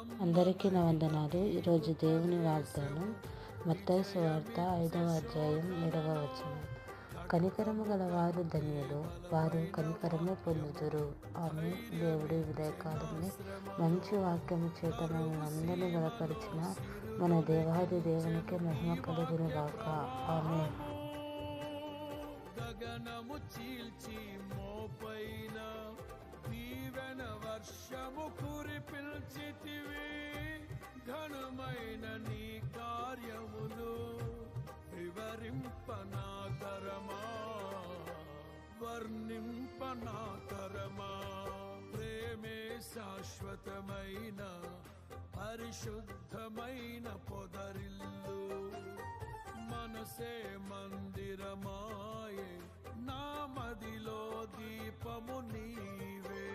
అందరికీ నా వందనాలు. ఈరోజు దేవుని వాగ్దానం మత్తయి సువార్త 5వ అధ్యాయం 7వ వచనం. కనికరము గల వారు ధన్యులు, వారు కనికరము పొందుదురు. ఆమె దేవుడి ఉదయకాలంలో మంచి వాక్యము చేత మనల్ని అందరినీ బలపరిచిన మన దేవాది దేవునికి మహిమ కలుగును గాక. ఆమె గగనము చీల్చి మోపైన దీవెన వర్షము కురిపిల్చితివి. ఘనమైన నీ కార్యములు వివరింపనాతరమా, వర్ణింపనాతరమా. ప్రేమే శాశ్వతమైన పరిశుద్ధమైన పొదరిల్లు, మనసే మందిరమాయే, నా మదిలో దీపము నీవే.